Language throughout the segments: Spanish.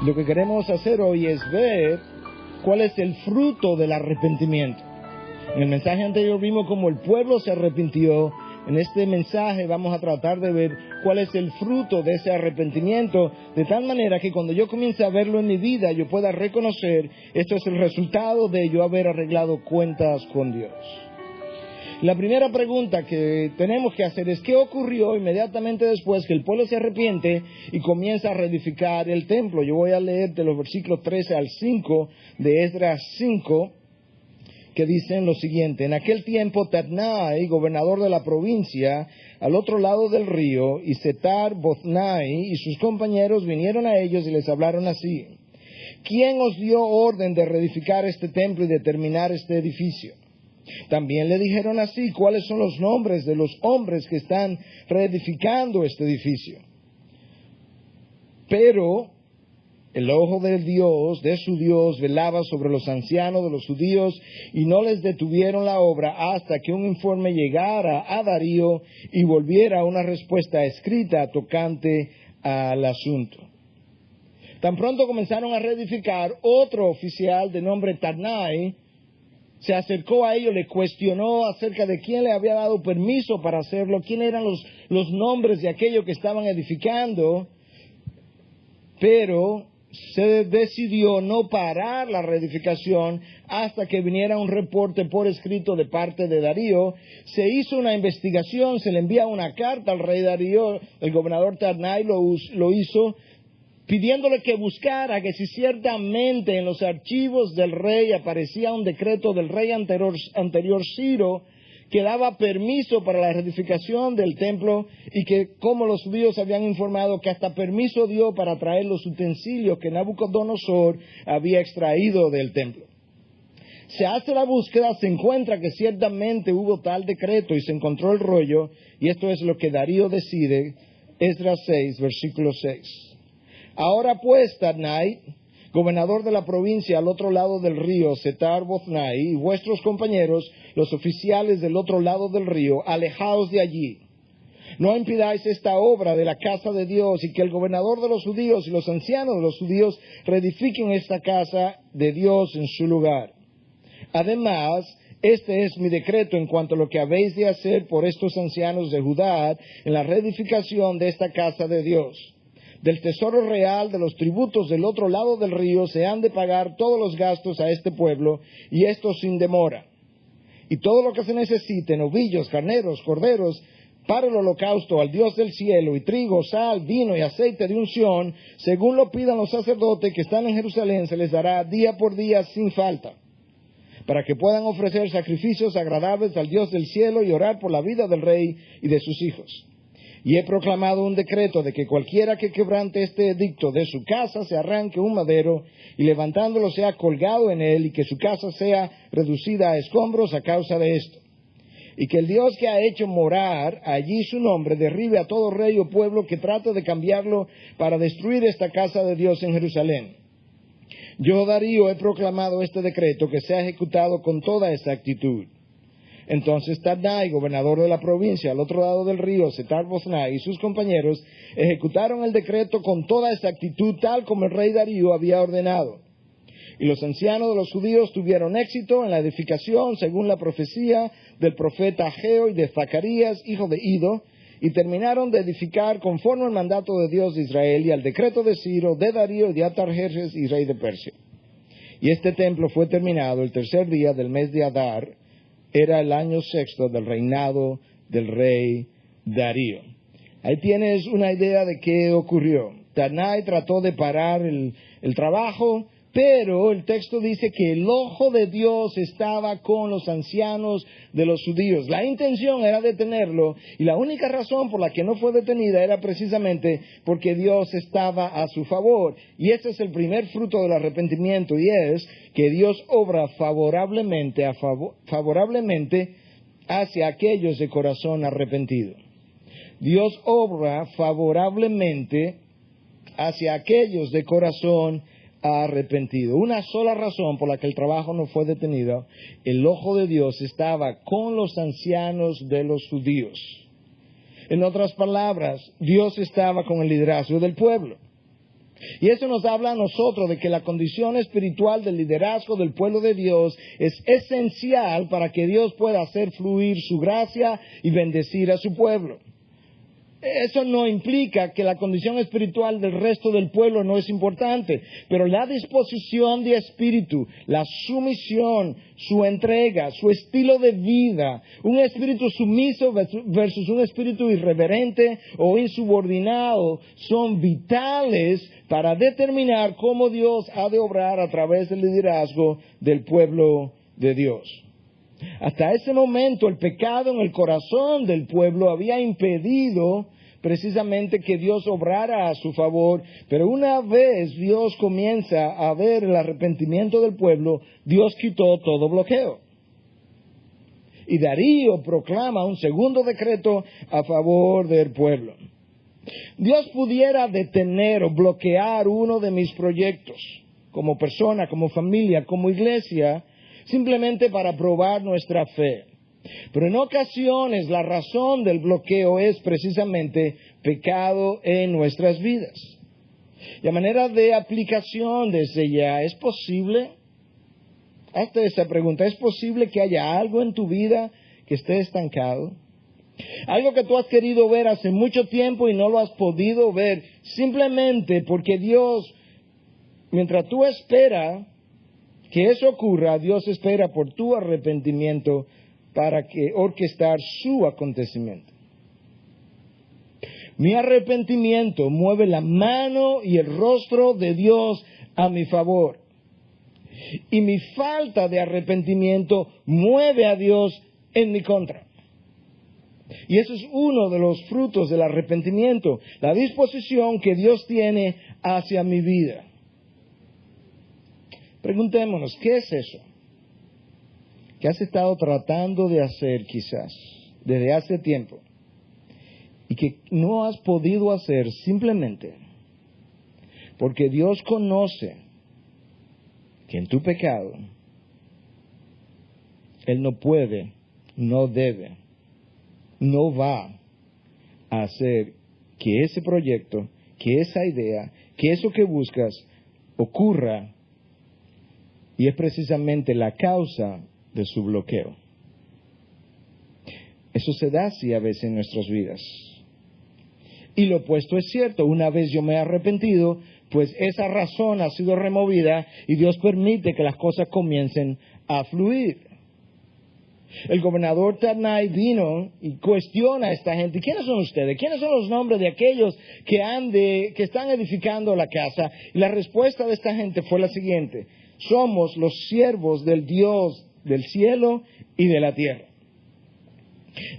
Lo que queremos hacer hoy es ver cuál es el fruto del arrepentimiento. En el mensaje anterior vimos cómo el pueblo se arrepintió. En este mensaje vamos a tratar de ver cuál es el fruto de ese arrepentimiento, de tal manera que cuando yo comience a verlo en mi vida, yo pueda reconocer, esto es el resultado de yo haber arreglado cuentas con Dios. La primera pregunta que tenemos que hacer es, ¿qué ocurrió inmediatamente después que el pueblo se arrepiente y comienza a reedificar el templo? Yo voy a leer de los versículos 13 al 5 de Esdras 5, que dicen lo siguiente: en aquel tiempo Tatnai, gobernador de la provincia, al otro lado del río, y Setar-Boznai y sus compañeros vinieron a ellos y les hablaron así: ¿quién os dio orden de reedificar este templo y de terminar este edificio? También le dijeron así: ¿cuáles son los nombres de los hombres que están reedificando este edificio? Pero el ojo de su Dios, velaba sobre los ancianos de los judíos y no les detuvieron la obra hasta que un informe llegara a Darío y volviera una respuesta escrita tocante al asunto. Tan pronto comenzaron a reedificar, otro oficial de nombre Tatnai se acercó a ellos, le cuestionó acerca de quién le había dado permiso para hacerlo, quién eran los nombres de aquellos que estaban edificando, pero se decidió no parar la reedificación hasta que viniera un reporte por escrito de parte de Darío. Se hizo una investigación, se le envía una carta al rey Darío, el gobernador Tatnai lo hizo, pidiéndole que buscara que si ciertamente en los archivos del rey aparecía un decreto del rey anterior Ciro que daba permiso para la reedificación del templo, y que como los judíos habían informado que hasta permiso dio para traer los utensilios que Nabucodonosor había extraído del templo. Se hace la búsqueda, se encuentra que ciertamente hubo tal decreto y se encontró el rollo, y esto es lo que Darío decide, Esdras 6, versículo 6. Ahora pues, Tatnai, gobernador de la provincia al otro lado del río, Setar-Boznai, y vuestros compañeros, los oficiales del otro lado del río, alejaos de allí. No impidáis esta obra de la casa de Dios, y que el gobernador de los judíos y los ancianos de los judíos reedifiquen esta casa de Dios en su lugar. Además, este es mi decreto en cuanto a lo que habéis de hacer por estos ancianos de Judá en la reedificación de esta casa de Dios. Del tesoro real de los tributos del otro lado del río se han de pagar todos los gastos a este pueblo, y esto sin demora. Y todo lo que se necesite, novillos, carneros, corderos, para el holocausto al Dios del cielo, y trigo, sal, vino y aceite de unción, según lo pidan los sacerdotes que están en Jerusalén, se les dará día por día sin falta, para que puedan ofrecer sacrificios agradables al Dios del cielo y orar por la vida del rey y de sus hijos. Y he proclamado un decreto de que cualquiera que quebrante este edicto de su casa se arranque un madero y levantándolo sea colgado en él, y que su casa sea reducida a escombros a causa de esto. Y que el Dios que ha hecho morar allí su nombre derribe a todo rey o pueblo que trate de cambiarlo para destruir esta casa de Dios en Jerusalén. Yo, Darío, he proclamado este decreto que sea ejecutado con toda exactitud. Entonces Tatnai, gobernador de la provincia al otro lado del río, Setar-Boznai y sus compañeros ejecutaron el decreto con toda exactitud, tal como el rey Darío había ordenado. Y los ancianos de los judíos tuvieron éxito en la edificación según la profecía del profeta Ageo y de Zacarías, hijo de Ido, y terminaron de edificar conforme al mandato de Dios de Israel y al decreto de Ciro, de Darío y de Artajerjes y rey de Persia. Y este templo fue terminado el tercer día del mes de Adar. Era el año sexto del reinado del rey Darío. Ahí tienes una idea de qué ocurrió. Tatnai trató de parar el trabajo, pero el texto dice que el ojo de Dios estaba con los ancianos de los judíos. La intención era detenerlo, y la única razón por la que no fue detenida era precisamente porque Dios estaba a su favor. Y ese es el primer fruto del arrepentimiento, y es que Dios obra favorablemente hacia aquellos de corazón arrepentido. Dios obra favorablemente hacia aquellos de corazón arrepentido. Una sola razón por la que el trabajo no fue detenido: el ojo de Dios estaba con los ancianos de los judíos. En otras palabras, Dios estaba con el liderazgo del pueblo. Y eso nos habla a nosotros de que la condición espiritual del liderazgo del pueblo de Dios es esencial para que Dios pueda hacer fluir su gracia y bendecir a su pueblo. Eso no implica que la condición espiritual del resto del pueblo no es importante, pero la disposición de espíritu, la sumisión, su entrega, su estilo de vida, un espíritu sumiso versus un espíritu irreverente o insubordinado, son vitales para determinar cómo Dios ha de obrar a través del liderazgo del pueblo de Dios. Hasta ese momento el pecado en el corazón del pueblo había impedido precisamente que Dios obrara a su favor, pero una vez Dios comienza a ver el arrepentimiento del pueblo, Dios quitó todo bloqueo. Y Darío proclama un segundo decreto a favor del pueblo. Dios pudiera detener o bloquear uno de mis proyectos, como persona, como familia, como iglesia, simplemente para probar nuestra fe. Pero en ocasiones la razón del bloqueo es precisamente pecado en nuestras vidas. Y a manera de aplicación desde ya, ¿es posible? Hazte esa pregunta, ¿es posible que haya algo en tu vida que esté estancado? Algo que tú has querido ver hace mucho tiempo y no lo has podido ver, simplemente porque Dios, mientras tú esperas que eso ocurra, Dios espera por tu arrepentimiento para que orquestar su acontecimiento. Mi arrepentimiento mueve la mano y el rostro de Dios a mi favor. Y mi falta de arrepentimiento mueve a Dios en mi contra. Y eso es uno de los frutos del arrepentimiento, la disposición que Dios tiene hacia mi vida. Preguntémonos, ¿qué es eso? ¿Qué has estado tratando de hacer quizás desde hace tiempo y que no has podido hacer simplemente porque Dios conoce que en tu pecado Él no puede, no debe, no va a hacer que ese proyecto, que esa idea, que eso que buscas ocurra, y es precisamente la causa de su bloqueo? Eso se da así a veces en nuestras vidas. Y lo opuesto es cierto. Una vez yo me he arrepentido, pues esa razón ha sido removida y Dios permite que las cosas comiencen a fluir. El gobernador Ternay vino y cuestiona a esta gente. ¿Quiénes son ustedes? ¿Quiénes son los nombres de aquellos que están edificando la casa? Y la respuesta de esta gente fue la siguiente: somos los siervos del Dios del cielo y de la tierra.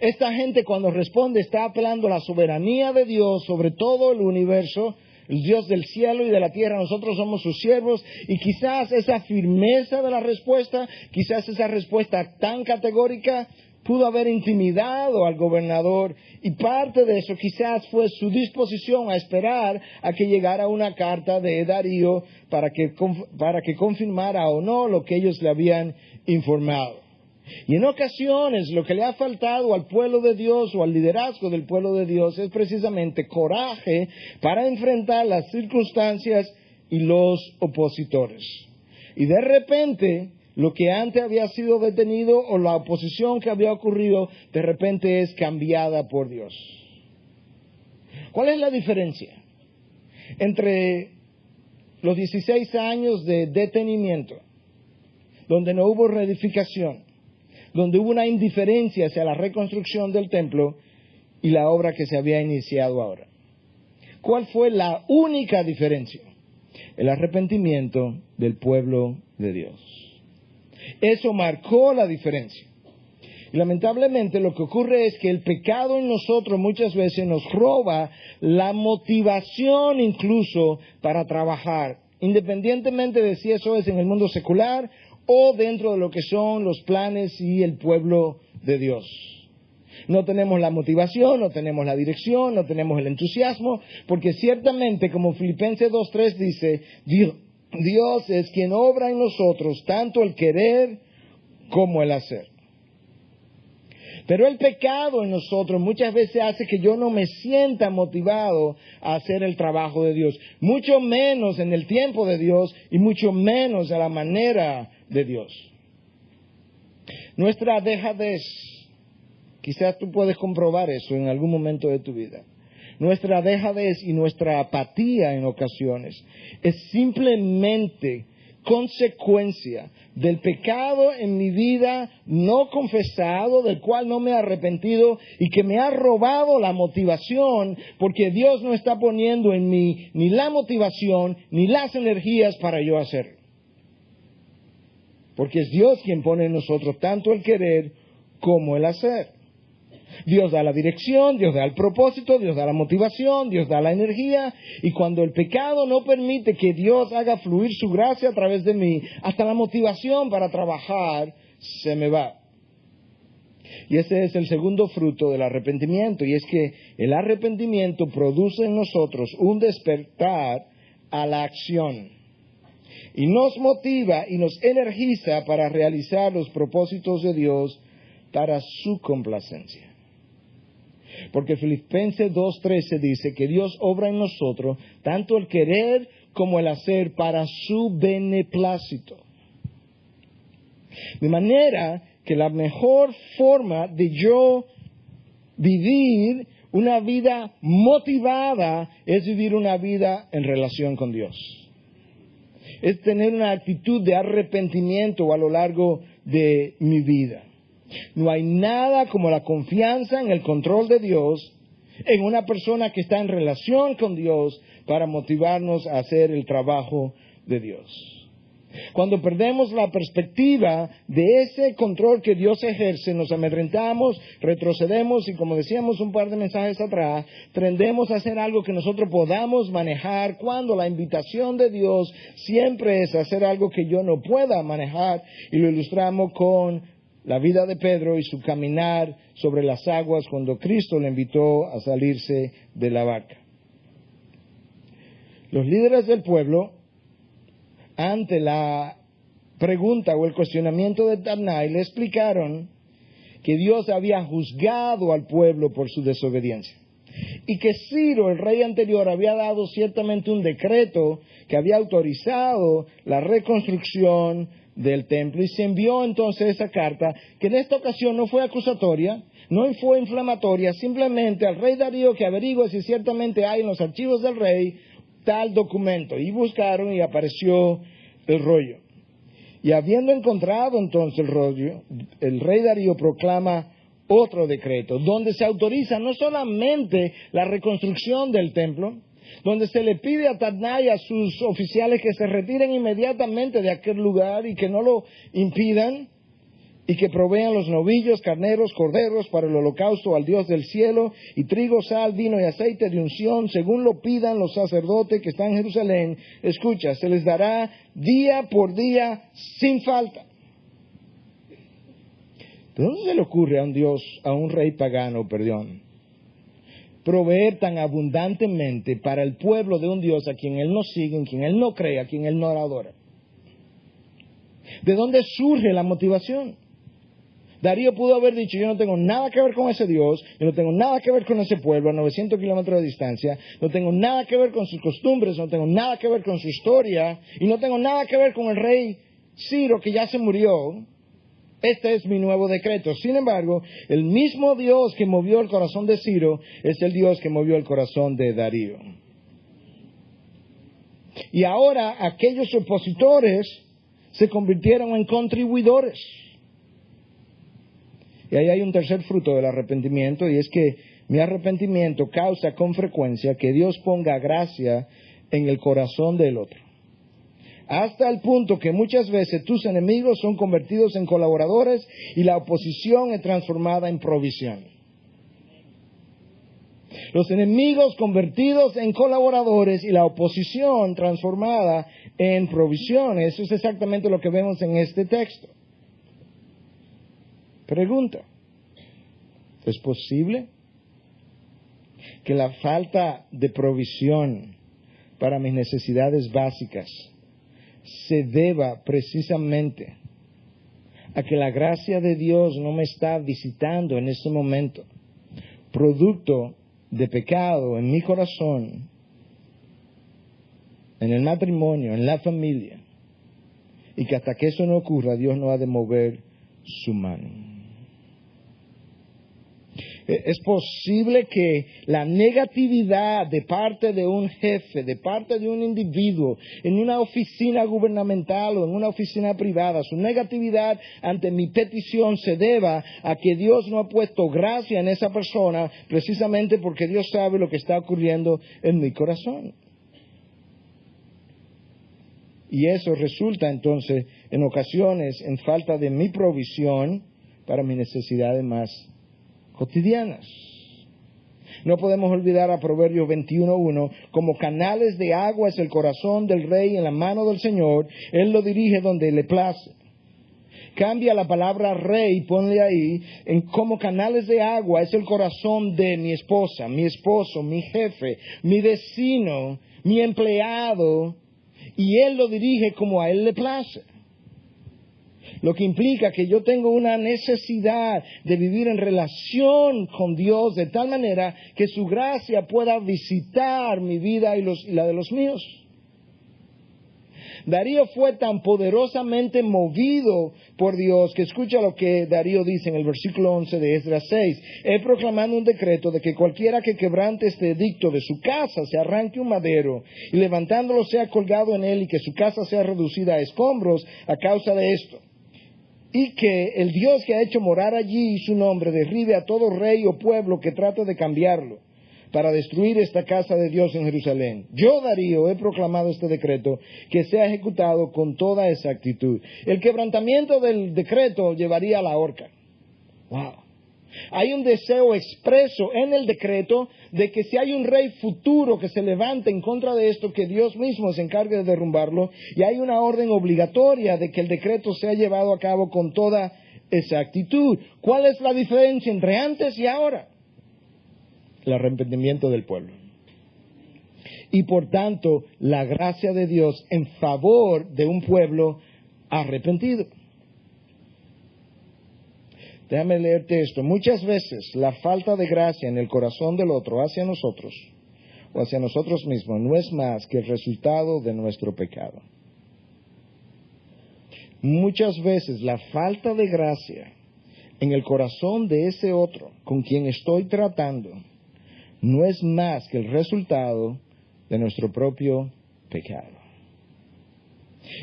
Esta gente, cuando responde, está apelando a la soberanía de Dios sobre todo el universo, el Dios del cielo y de la tierra. Nosotros somos sus siervos, y quizás esa firmeza de la respuesta, quizás esa respuesta tan categórica pudo haber intimidado al gobernador, y parte de eso quizás fue su disposición a esperar a que llegara una carta de Darío para que confirmara o no lo que ellos le habían informado. Y en ocasiones lo que le ha faltado al pueblo de Dios o al liderazgo del pueblo de Dios es precisamente coraje para enfrentar las circunstancias y los opositores. Y de repente, lo que antes había sido detenido o la oposición que había ocurrido, de repente es cambiada por Dios. ¿Cuál es la diferencia entre los 16 años de detenimiento, donde no hubo reedificación, donde hubo una indiferencia hacia la reconstrucción del templo, y la obra que se había iniciado ahora? ¿Cuál fue la única diferencia? El arrepentimiento del pueblo de Dios. Eso marcó la diferencia. Y lamentablemente lo que ocurre es que el pecado en nosotros muchas veces nos roba la motivación incluso para trabajar, independientemente de si eso es en el mundo secular o dentro de lo que son los planes y el pueblo de Dios. No tenemos la motivación, no tenemos la dirección, no tenemos el entusiasmo, porque ciertamente, como Filipenses 2:3 dice, Dios es quien obra en nosotros tanto el querer como el hacer. Pero el pecado en nosotros muchas veces hace que yo no me sienta motivado a hacer el trabajo de Dios, mucho menos en el tiempo de Dios y mucho menos a la manera de Dios. Nuestra dejadez, quizás tú puedes comprobar eso en algún momento de tu vida. Nuestra dejadez y nuestra apatía en ocasiones es simplemente consecuencia del pecado en mi vida no confesado, del cual no me he arrepentido y que me ha robado la motivación, porque Dios no está poniendo en mí ni la motivación ni las energías para yo hacerlo. Porque es Dios quien pone en nosotros tanto el querer como el hacer. Dios da la dirección, Dios da el propósito, Dios da la motivación, Dios da la energía. Y cuando el pecado no permite que Dios haga fluir su gracia a través de mí, hasta la motivación para trabajar se me va. Y ese es el segundo fruto del arrepentimiento. Y es que el arrepentimiento produce en nosotros un despertar a la acción. Y nos motiva y nos energiza para realizar los propósitos de Dios para su complacencia. Porque Filipenses 2:13 dice que Dios obra en nosotros tanto el querer como el hacer para su beneplácito. De manera que la mejor forma de yo vivir una vida motivada es vivir una vida en relación con Dios. Es tener una actitud de arrepentimiento a lo largo de mi vida. No hay nada como la confianza en el control de Dios, en una persona que está en relación con Dios para motivarnos a hacer el trabajo de Dios. Cuando perdemos la perspectiva de ese control que Dios ejerce, nos amedrentamos, retrocedemos y, como decíamos un par de mensajes atrás, tendemos a hacer algo que nosotros podamos manejar, cuando la invitación de Dios siempre es hacer algo que yo no pueda manejar, y lo ilustramos con la vida de Pedro y su caminar sobre las aguas cuando Cristo le invitó a salirse de la barca. Los líderes del pueblo, ante la pregunta o el cuestionamiento de Natanael, le explicaron que Dios había juzgado al pueblo por su desobediencia. Y que Ciro, el rey anterior, había dado ciertamente un decreto que había autorizado la reconstrucción del templo, y se envió entonces esa carta, que en esta ocasión no fue acusatoria, no fue inflamatoria, simplemente al rey Darío que averigüe si ciertamente hay en los archivos del rey tal documento. Y buscaron y apareció el rollo. Y habiendo encontrado entonces el rollo, el rey Darío proclama otro decreto, donde se autoriza no solamente la reconstrucción del templo, donde se le pide a Tatnai y a sus oficiales que se retiren inmediatamente de aquel lugar y que no lo impidan, y que provean los novillos, carneros, corderos para el holocausto al Dios del cielo, y trigo, sal, vino y aceite de unción, según lo pidan los sacerdotes que están en Jerusalén. Escucha, se les dará día por día sin falta. ¿De dónde se le ocurre a un Dios, a un rey pagano, proveer tan abundantemente para el pueblo de un Dios a quien él no sigue, en quien él no cree, a quien él no adora? ¿De dónde surge la motivación? Darío pudo haber dicho: yo no tengo nada que ver con ese Dios, yo no tengo nada que ver con ese pueblo a 900 kilómetros de distancia, no tengo nada que ver con sus costumbres, no tengo nada que ver con su historia, y no tengo nada que ver con el rey Ciro que ya se murió. Este es mi nuevo decreto. Sin embargo, el mismo Dios que movió el corazón de Ciro es el Dios que movió el corazón de Darío. Y ahora aquellos opositores se convirtieron en contribuidores. Y ahí hay un tercer fruto del arrepentimiento, y es que mi arrepentimiento causa con frecuencia que Dios ponga gracia en el corazón del otro. Hasta el punto que muchas veces tus enemigos son convertidos en colaboradores y la oposición es transformada en provisión. Los enemigos convertidos en colaboradores y la oposición transformada en provisión. Eso es exactamente lo que vemos en este texto. Pregunta: ¿es posible que la falta de provisión para mis necesidades básicas se deba precisamente a que la gracia de Dios no me está visitando en este momento, producto de pecado en mi corazón, en el matrimonio, en la familia, y que hasta que eso no ocurra, Dios no ha de mover su mano. Es posible que la negatividad de parte de un jefe, de parte de un individuo, en una oficina gubernamental o en una oficina privada, su negatividad ante mi petición se deba a que Dios no ha puesto gracia en esa persona, precisamente porque Dios sabe lo que está ocurriendo en mi corazón. Y eso resulta entonces, en ocasiones, en falta de mi provisión para mis necesidades más cotidianas. No podemos olvidar a Proverbios 21:1, como canales de agua es el corazón del rey en la mano del Señor, Él lo dirige donde le place. Cambia la palabra rey, ponle ahí, en como canales de agua es el corazón de mi esposa, mi esposo, mi jefe, mi vecino, mi empleado, y Él lo dirige como a Él le place. Lo que implica que yo tengo una necesidad de vivir en relación con Dios de tal manera que su gracia pueda visitar mi vida y la de los míos. Darío fue tan poderosamente movido por Dios que escucha lo que Darío dice en el versículo 11 de Esdras 6. He proclamado un decreto de que cualquiera que quebrante este edicto de su casa se arranque un madero y levantándolo sea colgado en él y que su casa sea reducida a escombros a causa de esto. Y que el Dios que ha hecho morar allí su nombre derribe a todo rey o pueblo que trate de cambiarlo para destruir esta casa de Dios en Jerusalén. Yo, Darío, he proclamado este decreto que sea ejecutado con toda exactitud. El quebrantamiento del decreto llevaría a la horca. ¡Wow! Hay un deseo expreso en el decreto de que si hay un rey futuro que se levante en contra de esto, que Dios mismo se encargue de derrumbarlo, y hay una orden obligatoria de que el decreto sea llevado a cabo con toda exactitud. ¿Cuál es la diferencia entre antes y ahora? El arrepentimiento del pueblo. Y por tanto, la gracia de Dios en favor de un pueblo arrepentido. Déjame leerte esto. Muchas veces la falta de gracia en el corazón del otro hacia nosotros o hacia nosotros mismos no es más que el resultado de nuestro pecado. Muchas veces la falta de gracia en el corazón de ese otro con quien estoy tratando no es más que el resultado de nuestro propio pecado.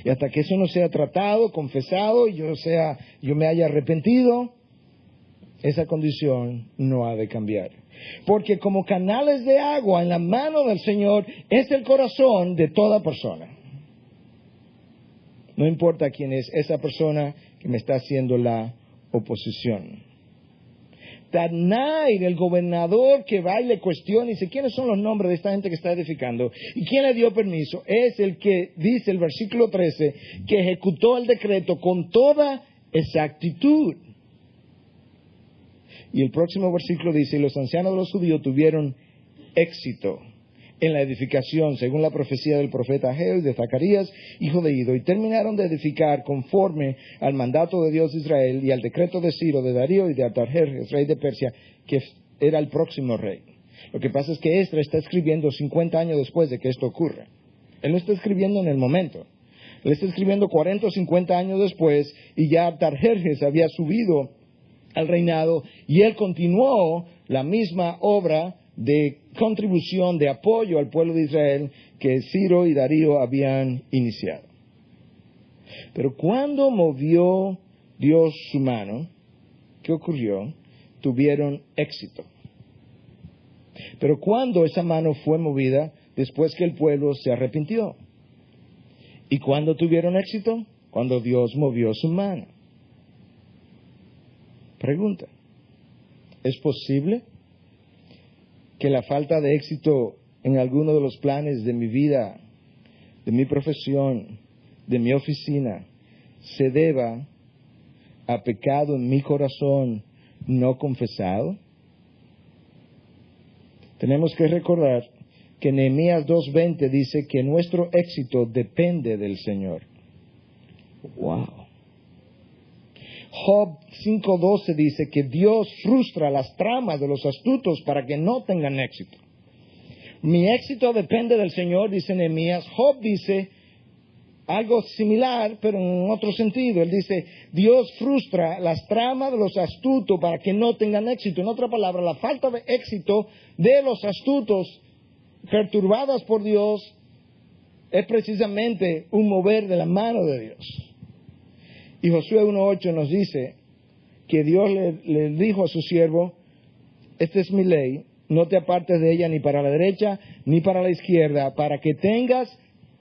Y hasta que eso no sea tratado, confesado, y yo me haya arrepentido, esa condición no ha de cambiar. Porque como canales de agua en la mano del Señor es el corazón de toda persona. No importa quién es esa persona que me está haciendo la oposición. Tadnair, el gobernador que va y le cuestiona y dice, ¿quiénes son los nombres de esta gente que está edificando? ¿Y quién le dio permiso? Es el que dice el versículo 13, que ejecutó el decreto con toda exactitud. Y el próximo versículo dice, los ancianos de los judíos tuvieron éxito en la edificación, según la profecía del profeta Ageo y de Zacarías, hijo de Ido, y terminaron de edificar conforme al mandato de Dios de Israel y al decreto de Ciro, de Darío y de Artajerjes, rey de Persia, que era el próximo rey. Lo que pasa es que Esdras está escribiendo 50 años después de que esto ocurra. Él no está escribiendo en el momento. Él está escribiendo 40 o 50 años después y ya Artajerjes había subido al reinado y él continuó la misma obra de contribución, de apoyo al pueblo de Israel que Ciro y Darío habían iniciado. Pero cuando movió Dios su mano, ¿qué ocurrió? Tuvieron éxito. Pero cuando esa mano fue movida, después que el pueblo se arrepintió. ¿Y cuándo tuvieron éxito? Cuando Dios movió su mano. Pregunta, ¿es posible que la falta de éxito en alguno de los planes de mi vida, de mi profesión, de mi oficina, se deba a pecado en mi corazón no confesado? Tenemos que recordar que Nehemías 2:20 dice que nuestro éxito depende del Señor. ¡Wow! Job 5:12 dice que Dios frustra las tramas de los astutos para que no tengan éxito. Mi éxito depende del Señor, dice Nehemías. Job dice algo similar, pero en otro sentido. Él dice, Dios frustra las tramas de los astutos para que no tengan éxito. En otra palabra, la falta de éxito de los astutos, perturbadas por Dios, es precisamente un mover de la mano de Dios. Y Josué 1:8 nos dice que Dios le dijo a su siervo, esta es mi ley, no te apartes de ella ni para la derecha ni para la izquierda, para que tengas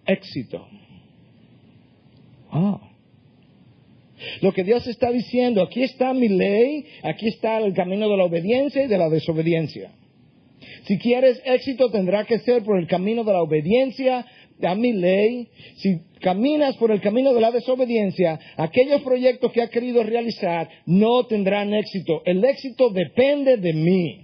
éxito. Lo que Dios está diciendo, aquí está mi ley, aquí está el camino de la obediencia y de la desobediencia. Si quieres éxito, tendrá que ser por el camino de la obediencia a mi ley. Si caminas por el camino de la desobediencia, aquellos proyectos que has querido realizar no tendrán éxito. El éxito depende de mí.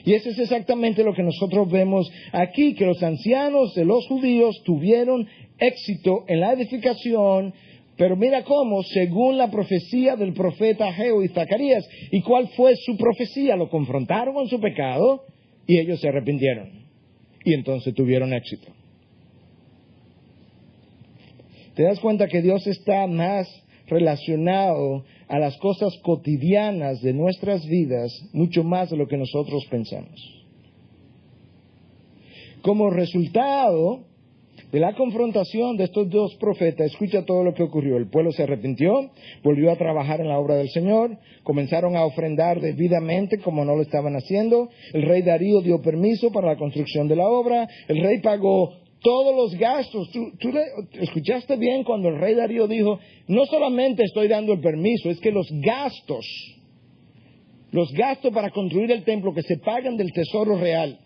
Y eso es exactamente lo que nosotros vemos aquí, que los ancianos de los judíos tuvieron éxito en la edificación, pero mira cómo, según la profecía del profeta Ageo y Zacarías. ¿Y cuál fue su profecía? Lo confrontaron con su pecado y ellos se arrepintieron. Y entonces tuvieron éxito. ¿Te das cuenta que Dios está más relacionado a las cosas cotidianas de nuestras vidas, mucho más de lo que nosotros pensamos? Como resultado de la confrontación de estos dos profetas, escucha todo lo que ocurrió. El pueblo se arrepintió, volvió a trabajar en la obra del Señor, comenzaron a ofrendar debidamente como no lo estaban haciendo. El rey Darío dio permiso para la construcción de la obra. El rey pagó todos los gastos. ¿Tú escuchaste bien cuando el rey Darío dijo, no solamente estoy dando el permiso, es que los gastos para construir el templo que se pagan del tesoro real.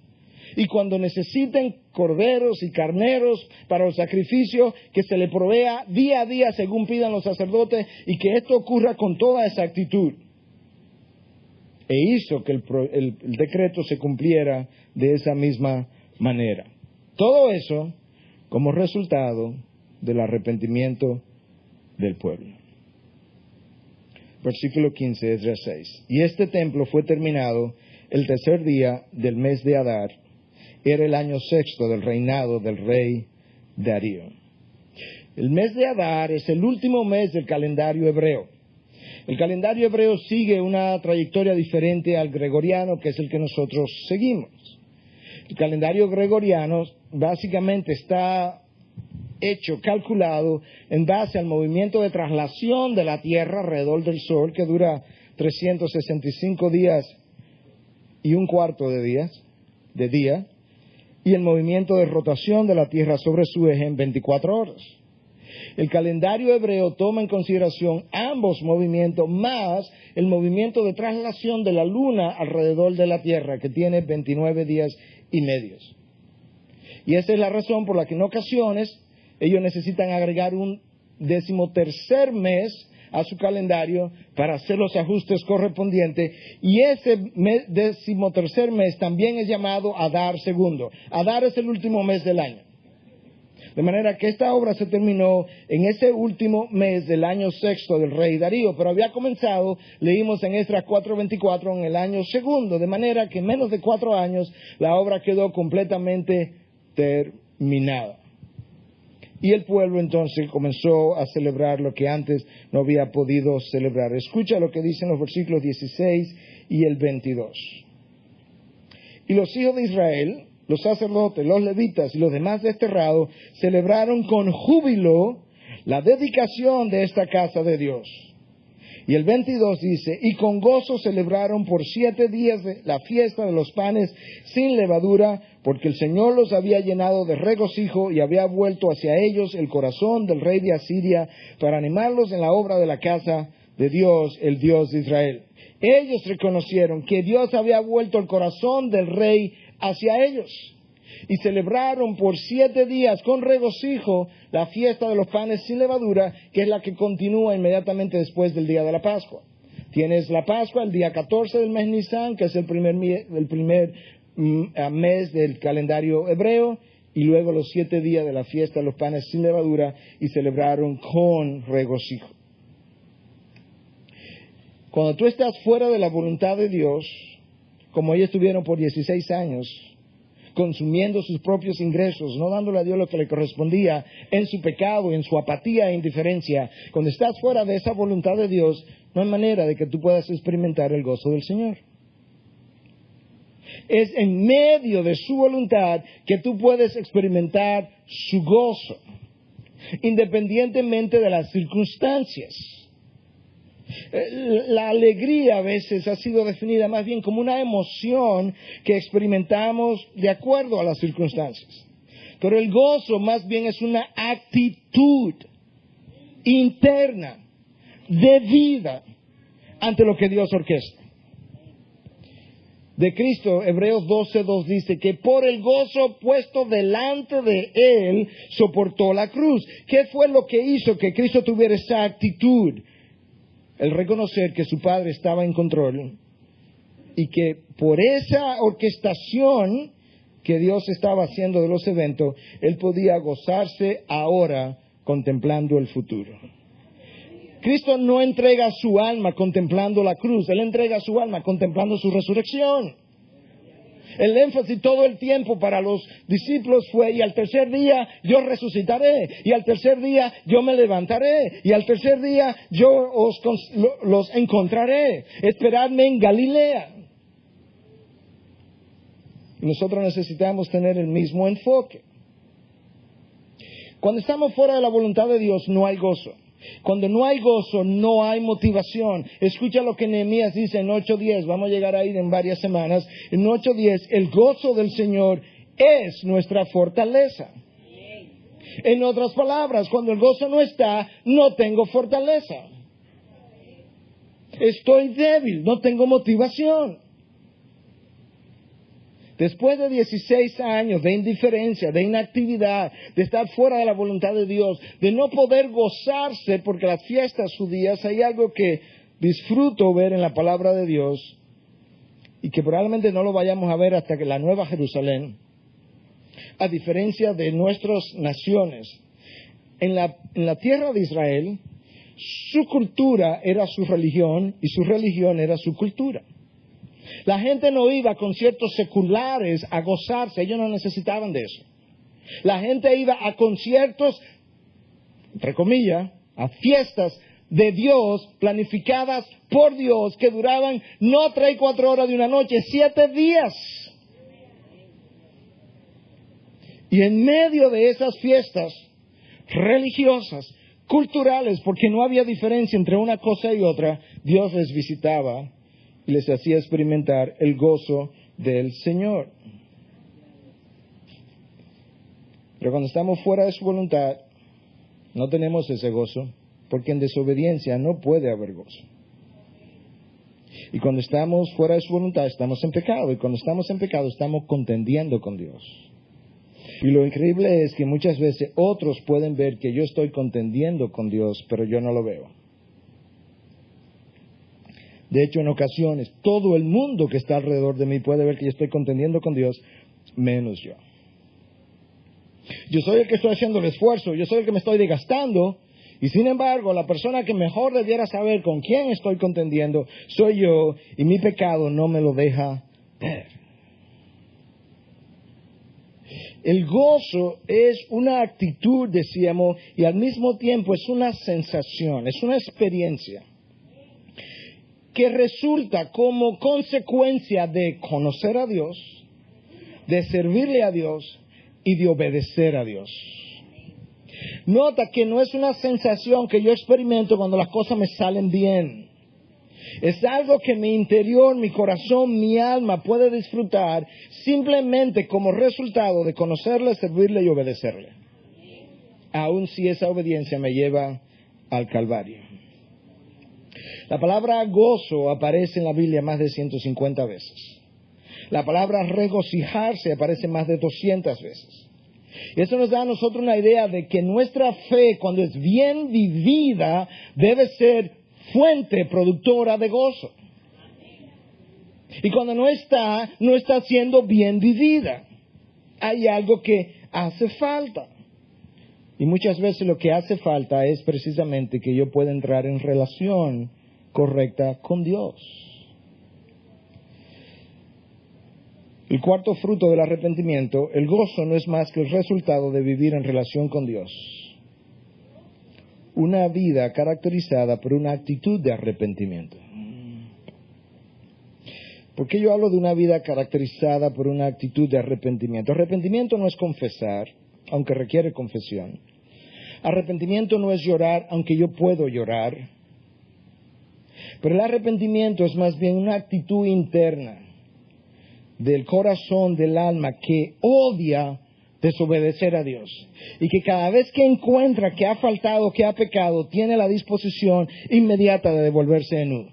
Y cuando necesiten corderos y carneros para los sacrificios, que se le provea día a día según pidan los sacerdotes, y que esto ocurra con toda exactitud. E hizo que el decreto se cumpliera de esa misma manera. Todo eso como resultado del arrepentimiento del pueblo. Versículo 15, Esdras 6. Y este templo fue terminado el tercer día del mes de Adar. Era el año sexto del reinado del rey Darío. El mes de Adar es el último mes del calendario hebreo. El calendario hebreo sigue una trayectoria diferente al gregoriano, que es el que nosotros seguimos. El calendario gregoriano básicamente está calculado en base al movimiento de traslación de la Tierra alrededor del Sol, que dura 365 días y un cuarto de día, y el movimiento de rotación de la Tierra sobre su eje en 24 horas. El calendario hebreo toma en consideración ambos movimientos, más el movimiento de traslación de la Luna alrededor de la Tierra, que tiene 29 días y medios. Y esa es la razón por la que en ocasiones ellos necesitan agregar un 13º mes a su calendario para hacer los ajustes correspondientes, y ese 13º mes también es llamado Adar segundo. Adar es el último mes del año. De manera que esta obra se terminó en ese último mes del año sexto del rey Darío, pero había comenzado, leímos en Esdras 4:24, en el año segundo, de manera que en menos de 4 años la obra quedó completamente terminada. Y el pueblo entonces comenzó a celebrar lo que antes no había podido celebrar. Escucha lo que dicen los versículos 16 y el 22. Y los hijos de Israel, los sacerdotes, los levitas y los demás desterrados, celebraron con júbilo la dedicación de esta casa de Dios. Y el 22 dice, y con gozo celebraron por 7 días la fiesta de los panes sin levadura, porque el Señor los había llenado de regocijo y había vuelto hacia ellos el corazón del rey de Asiria para animarlos en la obra de la casa de Dios, el Dios de Israel. Ellos reconocieron que Dios había vuelto el corazón del rey hacia ellos y celebraron por 7 días con regocijo la fiesta de los panes sin levadura, que es la que continúa inmediatamente después del día de la Pascua. Tienes la Pascua el día 14 del mes Nisan, que es el primer mes del calendario hebreo, y luego los 7 días de la fiesta de los panes sin levadura, y celebraron con regocijo. Cuando tú estás fuera de la voluntad de Dios, como ellos estuvieron por 16 años, consumiendo sus propios ingresos, no dándole a Dios lo que le correspondía en su pecado, en su apatía e indiferencia, cuando estás fuera de esa voluntad de Dios, no hay manera de que tú puedas experimentar el gozo del Señor. Es en medio de su voluntad que tú puedes experimentar su gozo, independientemente de las circunstancias. La alegría a veces ha sido definida más bien como una emoción que experimentamos de acuerdo a las circunstancias. Pero el gozo más bien es una actitud interna de vida ante lo que Dios orquesta. De Cristo, Hebreos 12:2 dice que por el gozo puesto delante de Él soportó la cruz. ¿Qué fue lo que hizo que Cristo tuviera esa actitud? El reconocer que su Padre estaba en control y que por esa orquestación que Dios estaba haciendo de los eventos, Él podía gozarse ahora contemplando el futuro. Cristo no entrega su alma contemplando la cruz, Él entrega su alma contemplando su resurrección. El énfasis todo el tiempo para los discípulos fue: y al tercer día yo resucitaré, y al tercer día yo me levantaré, y al tercer día yo los encontraré. Esperadme en Galilea. Nosotros necesitamos tener el mismo enfoque. Cuando estamos fuera de la voluntad de Dios, no hay gozo. Cuando no hay gozo, no hay motivación. Escucha lo que Nehemías dice en 8:10. Vamos a llegar ahí en varias semanas. En 8:10, el gozo del Señor es nuestra fortaleza. En otras palabras, cuando el gozo no está, no tengo fortaleza. Estoy débil, no tengo motivación. Después de 16 años de indiferencia, de inactividad, de estar fuera de la voluntad de Dios, de no poder gozarse, porque las fiestas judías, hay algo que disfruto ver en la palabra de Dios y que probablemente no lo vayamos a ver hasta que la Nueva Jerusalén, a diferencia de nuestras naciones. En la tierra de Israel, su cultura era su religión y su religión era su cultura. La gente no iba a conciertos seculares a gozarse, ellos no necesitaban de eso. La gente iba a conciertos, entre comillas, a fiestas de Dios, planificadas por Dios, que duraban no 3 y 4 horas de una noche, 7 días. Y en medio de esas fiestas religiosas, culturales, porque no había diferencia entre una cosa y otra, Dios les visitaba y les hacía experimentar el gozo del Señor. Pero cuando estamos fuera de su voluntad, no tenemos ese gozo, porque en desobediencia no puede haber gozo. Y cuando estamos fuera de su voluntad, estamos en pecado. Y cuando estamos en pecado, estamos contendiendo con Dios. Y lo increíble es que muchas veces otros pueden ver que yo estoy contendiendo con Dios, pero yo no lo veo. De hecho, en ocasiones, todo el mundo que está alrededor de mí puede ver que yo estoy contendiendo con Dios, menos yo. Yo soy el que estoy haciendo el esfuerzo, yo soy el que me estoy desgastando, y sin embargo, la persona que mejor debiera saber con quién estoy contendiendo soy yo, y mi pecado no me lo deja ver. El gozo es una actitud, decíamos, y al mismo tiempo es una sensación, es una experiencia que resulta como consecuencia de conocer a Dios, de servirle a Dios y de obedecer a Dios. Nota que no es una sensación que yo experimento cuando las cosas me salen bien. Es algo que mi interior, mi corazón, mi alma puede disfrutar simplemente como resultado de conocerle, servirle y obedecerle. Aun si esa obediencia me lleva al Calvario. La palabra gozo aparece en la Biblia más de 150 veces. La palabra regocijarse aparece más de 200 veces. Y eso nos da a nosotros una idea de que nuestra fe, cuando es bien vivida, debe ser fuente productora de gozo. Y cuando no está siendo bien vivida. Hay algo que hace falta. Y muchas veces lo que hace falta es precisamente que yo pueda entrar en relación correcta con Dios. El cuarto fruto del arrepentimiento, el gozo no es más que el resultado de vivir en relación con Dios. Una vida caracterizada por una actitud de arrepentimiento. ¿Por qué yo hablo de una vida caracterizada por una actitud de arrepentimiento? Arrepentimiento no es confesar, aunque requiere confesión. Arrepentimiento no es llorar, aunque yo puedo llorar. Pero el arrepentimiento es más bien una actitud interna del corazón, del alma, que odia desobedecer a Dios. Y que cada vez que encuentra que ha faltado, que ha pecado, tiene la disposición inmediata de devolverse en U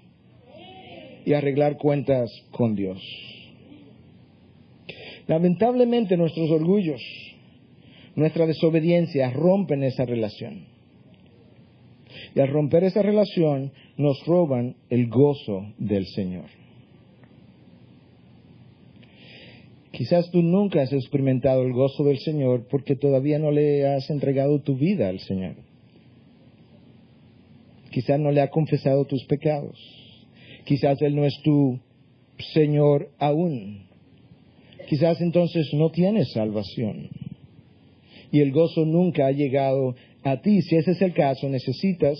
y arreglar cuentas con Dios. Lamentablemente nuestros orgullos, nuestra desobediencia rompen esa relación. Y al romper esa relación nos roban el gozo del Señor. Quizás tú nunca has experimentado el gozo del Señor porque todavía no le has entregado tu vida al Señor. Quizás no le has confesado tus pecados. Quizás Él no es tu Señor aún. Quizás entonces no tienes salvación. Y el gozo nunca ha llegado a ti. Si ese es el caso, necesitas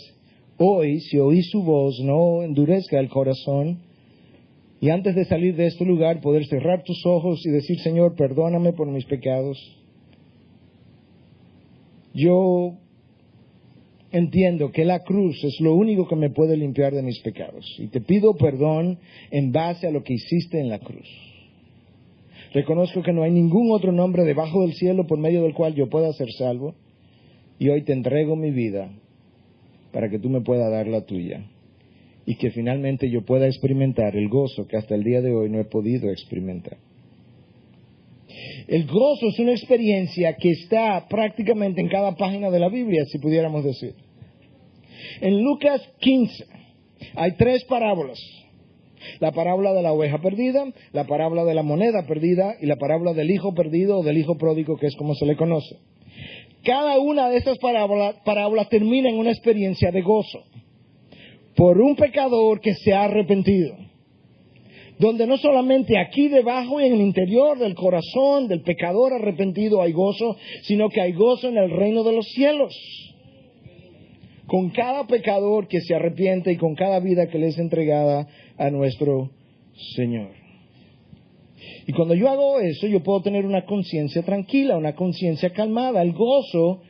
hoy, si oís su voz, no endurezca el corazón. Y antes de salir de este lugar, poder cerrar tus ojos y decir, Señor, perdóname por mis pecados. Yo entiendo que la cruz es lo único que me puede limpiar de mis pecados. Y te pido perdón en base a lo que hiciste en la cruz. Reconozco que no hay ningún otro nombre debajo del cielo por medio del cual yo pueda ser salvo. Y hoy te entrego mi vida para que tú me puedas dar la tuya. Y que finalmente yo pueda experimentar el gozo que hasta el día de hoy no he podido experimentar. El gozo es una experiencia que está prácticamente en cada página de la Biblia, si pudiéramos decir. En Lucas 15 hay 3 parábolas. La parábola de la oveja perdida, la parábola de la moneda perdida y la parábola del hijo perdido o del hijo pródigo, que es como se le conoce. Cada una de estas parábolas termina en una experiencia de gozo por un pecador que se ha arrepentido. Donde no solamente aquí debajo y en el interior del corazón del pecador arrepentido hay gozo, sino que hay gozo en el reino de los cielos. Con cada pecador que se arrepiente y con cada vida que le es entregada a nuestro Señor. Y cuando yo hago eso, yo puedo tener una conciencia tranquila, una conciencia calmada. El gozo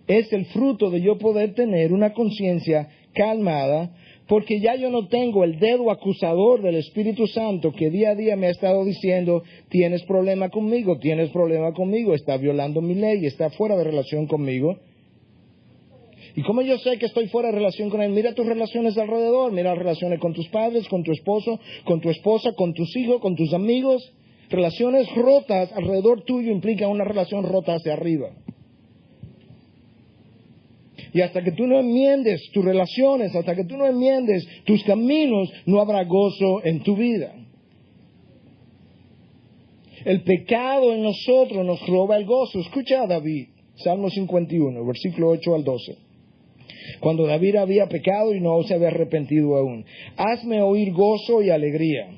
es el fruto de yo poder tener una conciencia calmada, porque ya yo no tengo el dedo acusador del Espíritu Santo que día a día me ha estado diciendo, tienes problema conmigo, está violando mi ley, está fuera de relación conmigo. ¿Y cómo yo sé que estoy fuera de relación con Él? Mira tus relaciones alrededor, mira las relaciones con tus padres, con tu esposo, con tu esposa, con tus hijos, con tus amigos. Relaciones rotas alrededor tuyo implican una relación rota hacia arriba. Y hasta que tú no enmiendes tus relaciones, hasta que tú no enmiendes tus caminos, no habrá gozo en tu vida. El pecado en nosotros nos roba el gozo. Escucha a David, Salmo 51, versículo 8 al 12. Cuando David había pecado y no se había arrepentido aún. Hazme oír gozo y alegría.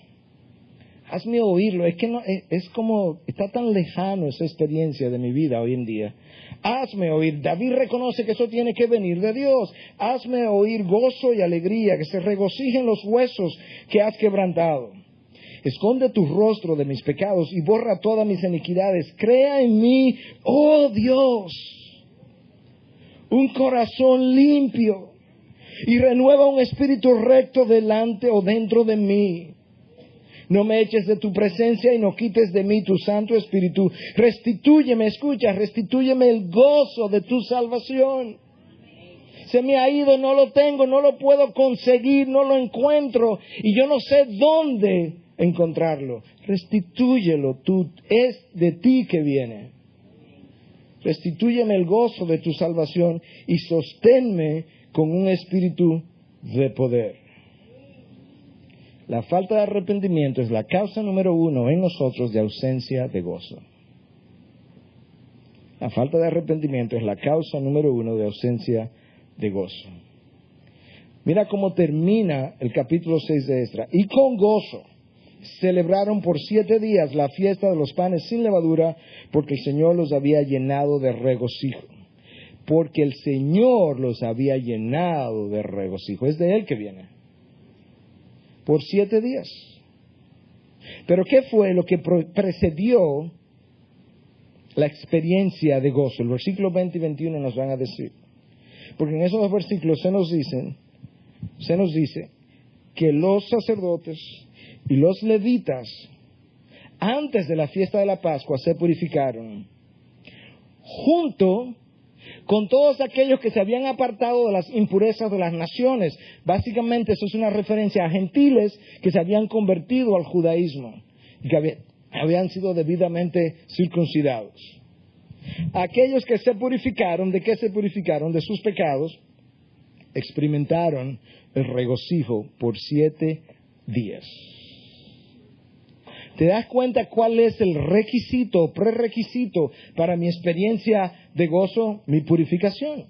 Hazme oírlo. Es que no, es como, está tan lejano esa experiencia de mi vida hoy en día. Hazme oír. David reconoce que eso tiene que venir de Dios. Hazme oír gozo y alegría, que se regocijen los huesos que has quebrantado. Esconde tu rostro de mis pecados y borra todas mis iniquidades. Crea en mí, oh Dios, un corazón limpio y renueva un espíritu recto delante o dentro de mí. No me eches de tu presencia y no quites de mí tu Santo Espíritu. Restitúyeme, escucha, restitúyeme el gozo de tu salvación. Se me ha ido, no lo tengo, no lo puedo conseguir, no lo encuentro y yo no sé dónde encontrarlo. Restitúyelo, es de ti que viene. Restitúyeme el gozo de tu salvación y sosténme con un espíritu de poder. La falta de arrepentimiento es la causa número 1 en nosotros de ausencia de gozo. La falta de arrepentimiento es la causa número 1 de ausencia de gozo. Mira cómo termina el capítulo 6 de Esdras. Y con gozo celebraron por 7 días la fiesta de los panes sin levadura, porque el Señor los había llenado de regocijo. Porque el Señor los había llenado de regocijo. Es de Él que viene. Por 7 días. Pero ¿qué fue lo que precedió la experiencia de gozo? El versículo 20 y 21 nos van a decir. Porque en esos dos versículos se nos dice que los sacerdotes y los levitas, antes de la fiesta de la Pascua, se purificaron, junto con todos aquellos que se habían apartado de las impurezas de las naciones. Básicamente eso es una referencia a gentiles que se habían convertido al judaísmo y que habían sido debidamente circuncidados. Aquellos que se purificaron, ¿de qué se purificaron? De sus pecados, experimentaron el regocijo por 7 días. ¿Te das cuenta cuál es el requisito, prerequisito para mi experiencia de gozo? Mi purificación.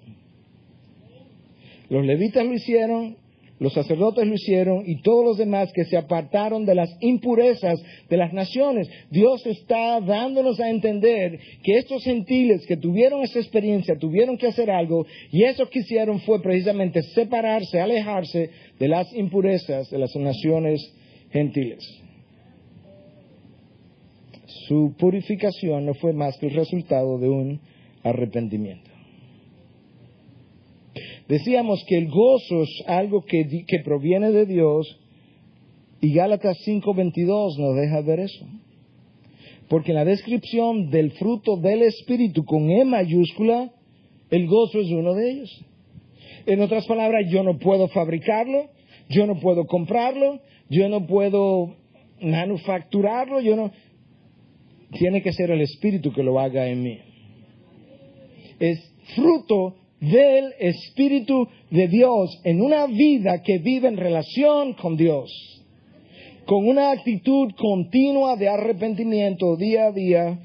Los levitas lo hicieron, los sacerdotes lo hicieron y todos los demás que se apartaron de las impurezas de las naciones. Dios está dándonos a entender que estos gentiles que tuvieron esa experiencia, tuvieron que hacer algo, y eso que hicieron fue precisamente separarse, alejarse de las impurezas de las naciones gentiles. Su purificación no fue más que el resultado de un arrepentimiento. Decíamos que el gozo es algo que proviene de Dios, y Gálatas 5:22 nos deja ver eso. Porque en la descripción del fruto del Espíritu con E mayúscula, el gozo es uno de ellos. En otras palabras, yo no puedo fabricarlo, yo no puedo comprarlo, yo no puedo manufacturarlo, tiene que ser el Espíritu que lo haga en mí. Es fruto del Espíritu de Dios en una vida que vive en relación con Dios, con una actitud continua de arrepentimiento día a día,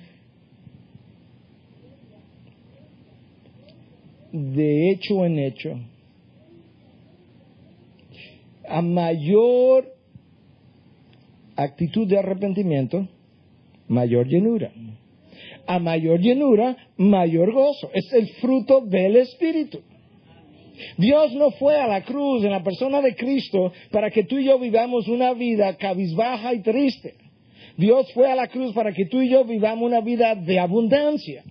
de hecho en hecho. A mayor actitud de arrepentimiento, mayor llenura. A mayor llenura, mayor gozo. Es el fruto del Espíritu. Dios no fue a la cruz en la persona de Cristo para que tú y yo vivamos una vida cabizbaja y triste. Dios fue a la cruz para que tú y yo vivamos una vida de abundancia.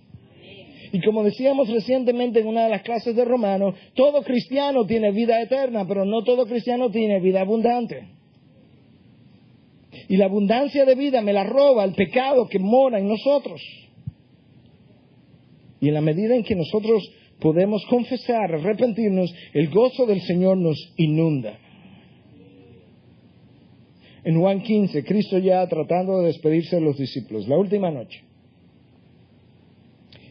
Y como decíamos recientemente en una de las clases de Romanos, todo cristiano tiene vida eterna, pero no todo cristiano tiene vida abundante. Y la abundancia de vida me la roba el pecado que mora en nosotros. Y en la medida en que nosotros podemos confesar, arrepentirnos, el gozo del Señor nos inunda. En Juan 15, Cristo ya tratando de despedirse de los discípulos, la última noche,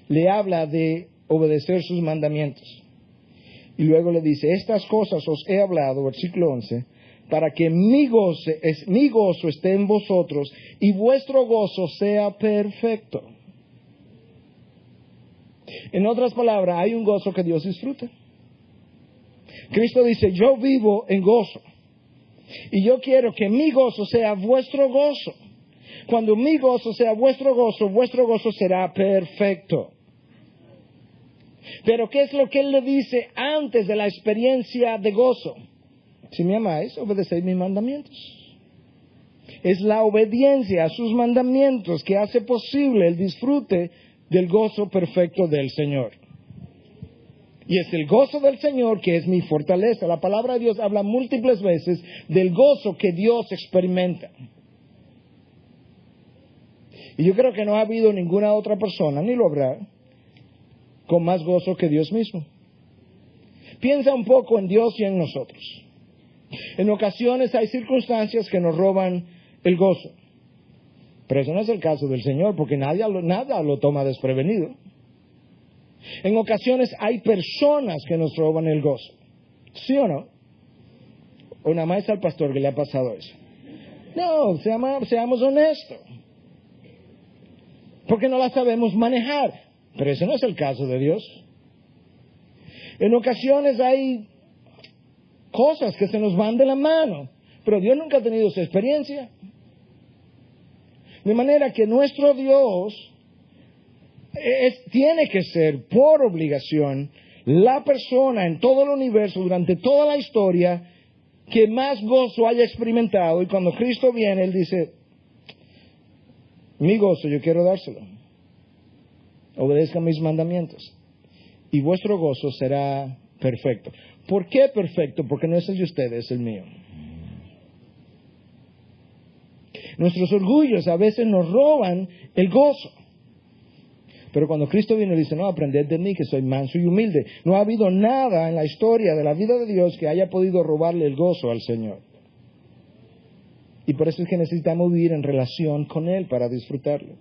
le habla de obedecer sus mandamientos. Y luego le dice, estas cosas os he hablado, versículo 11, para que mi gozo esté en vosotros y vuestro gozo sea perfecto. En otras palabras, hay un gozo que Dios disfruta. Cristo dice, yo vivo en gozo. Y yo quiero que mi gozo sea vuestro gozo. Cuando mi gozo sea vuestro gozo será perfecto. Pero ¿qué es lo que Él le dice antes de la experiencia de gozo? Si me amáis, obedecéis mis mandamientos. Es la obediencia a sus mandamientos que hace posible el disfrute del gozo perfecto del Señor. Y es el gozo del Señor que es mi fortaleza. La palabra de Dios habla múltiples veces del gozo que Dios experimenta. Y yo creo que no ha habido ninguna otra persona, ni lo habrá, con más gozo que Dios mismo. Piensa un poco en Dios y en nosotros. En ocasiones hay circunstancias que nos roban el gozo. Pero eso no es el caso del Señor, porque nada lo toma desprevenido. En ocasiones hay personas que nos roban el gozo. ¿Sí o no? ¿O nada más al pastor que le ha pasado eso? No, seamos honestos. Porque no la sabemos manejar. Pero ese no es el caso de Dios. En ocasiones hay cosas que se nos van de la mano. Pero Dios nunca ha tenido esa experiencia. De manera que nuestro Dios tiene que ser, por obligación, la persona en todo el universo, durante toda la historia, que más gozo haya experimentado. Y cuando Cristo viene, Él dice, mi gozo yo quiero dárselo. Obedezcan mis mandamientos. Y vuestro gozo será perfecto. ¿Por qué perfecto? Porque no es el de ustedes, es el mío. Nuestros orgullos a veces nos roban el gozo. Pero cuando Cristo viene, dice, no, aprended de mí que soy manso y humilde. No ha habido nada en la historia de la vida de Dios que haya podido robarle el gozo al Señor. Y por eso es que necesitamos vivir en relación con Él para disfrutarlo.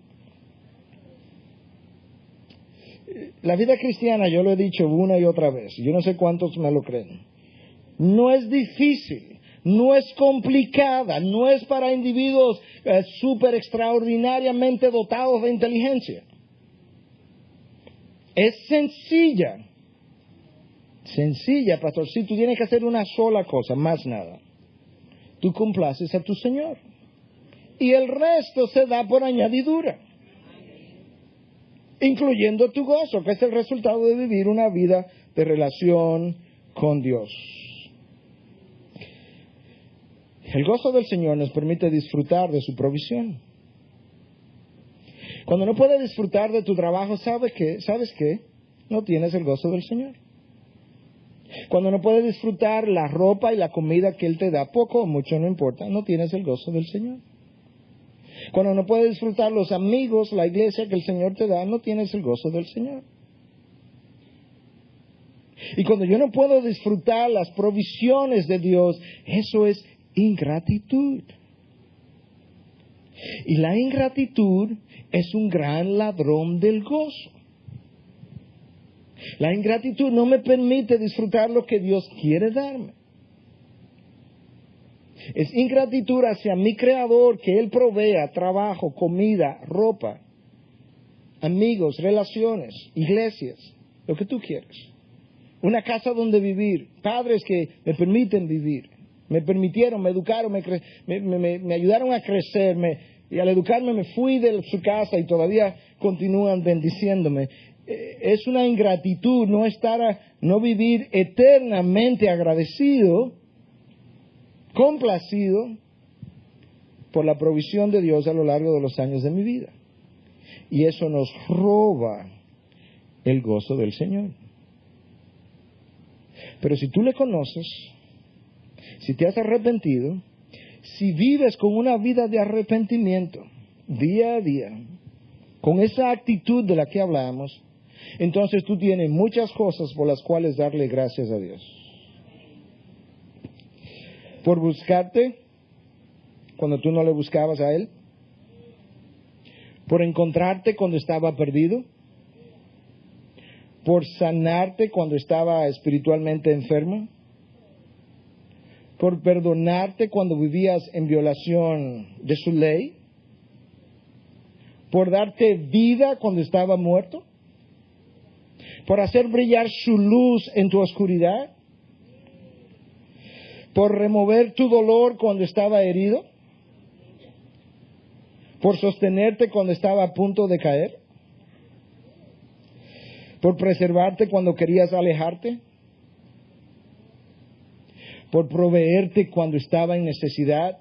La vida cristiana, yo lo he dicho una y otra vez, yo no sé cuántos me lo creen, no es difícil, no es complicada, no es para individuos súper extraordinariamente dotados de inteligencia. Es sencilla. Sencilla, pastor. Si tú tienes que hacer una sola cosa, más nada. Tú complaces a tu Señor. Y el resto se da por añadidura. Incluyendo tu gozo, que es el resultado de vivir una vida de relación con Dios. El gozo del Señor nos permite disfrutar de su provisión. Cuando no puedes disfrutar de tu trabajo, ¿sabes qué? No tienes el gozo del Señor. Cuando no puedes disfrutar la ropa y la comida que Él te da, poco o mucho, no importa, no tienes el gozo del Señor. Cuando no puedes disfrutar los amigos, la iglesia que el Señor te da, no tienes el gozo del Señor. Y cuando yo no puedo disfrutar las provisiones de Dios, eso es ingratitud. Y la ingratitud es un gran ladrón del gozo. La ingratitud no me permite disfrutar lo que Dios quiere darme. Es ingratitud hacia mi Creador, que Él provea trabajo, comida, ropa, amigos, relaciones, iglesias, lo que tú quieres. Una casa donde vivir, padres que me permiten vivir, me permitieron, me educaron, me ayudaron a crecer, y al educarme me fui de su casa y todavía continúan bendiciéndome. Es una ingratitud no vivir eternamente agradecido, complacido por la provisión de Dios a lo largo de los años de mi vida. Y eso nos roba el gozo del Señor. Pero si tú le conoces, si te has arrepentido, si vives con una vida de arrepentimiento día a día, con esa actitud de la que hablamos, entonces tú tienes muchas cosas por las cuales darle gracias a Dios. Por buscarte cuando tú no le buscabas a Él. Por encontrarte cuando estaba perdido. Por sanarte cuando estaba espiritualmente enfermo. Por perdonarte cuando vivías en violación de su ley. Por darte vida cuando estaba muerto. Por hacer brillar su luz en tu oscuridad. Por remover tu dolor cuando estaba herido. Por sostenerte cuando estaba a punto de caer. Por preservarte cuando querías alejarte. Por proveerte cuando estaba en necesidad.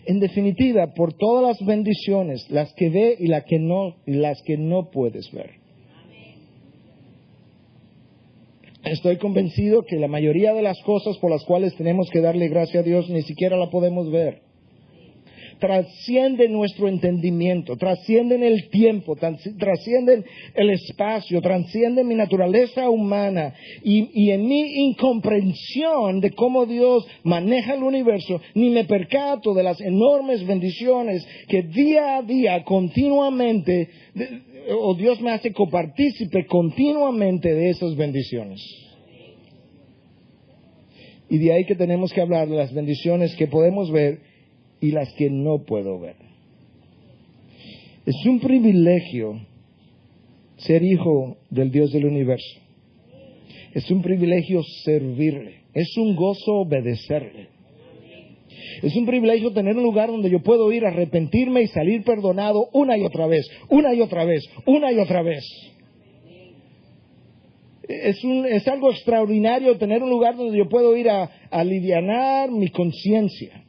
En definitiva, por todas las bendiciones, las que ve y las que no puedes ver. Estoy convencido que la mayoría de las cosas por las cuales tenemos que darle gracias a Dios ni siquiera la podemos ver. Trascienden nuestro entendimiento, trascienden el tiempo, trascienden el espacio, trascienden mi naturaleza humana y en mi incomprensión de cómo Dios maneja el universo, ni me percato de las enormes bendiciones que día a día, continuamente, o Dios me hace copartícipe continuamente de esas bendiciones. Y de ahí que tenemos que hablar de las bendiciones que podemos ver y las que no puedo ver. Es un privilegio ser hijo del Dios del universo. Es un privilegio servirle. Es un gozo obedecerle. Es un privilegio tener un lugar donde yo puedo ir a arrepentirme y salir perdonado una y otra vez, una y otra vez, una y otra vez. Es algo extraordinario tener un lugar donde yo puedo ir a alivianar mi conciencia.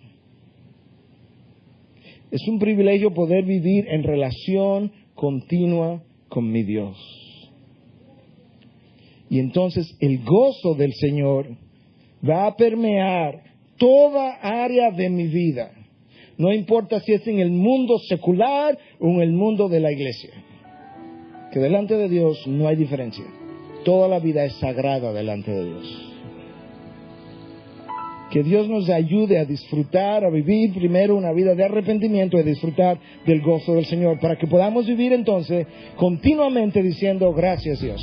Es un privilegio poder vivir en relación continua con mi Dios. Y entonces el gozo del Señor va a permear toda área de mi vida. No importa si es en el mundo secular o en el mundo de la iglesia. Que delante de Dios no hay diferencia. Toda la vida es sagrada delante de Dios. Que Dios nos ayude a disfrutar, a vivir primero una vida de arrepentimiento y disfrutar del gozo del Señor, para que podamos vivir entonces continuamente diciendo gracias Dios.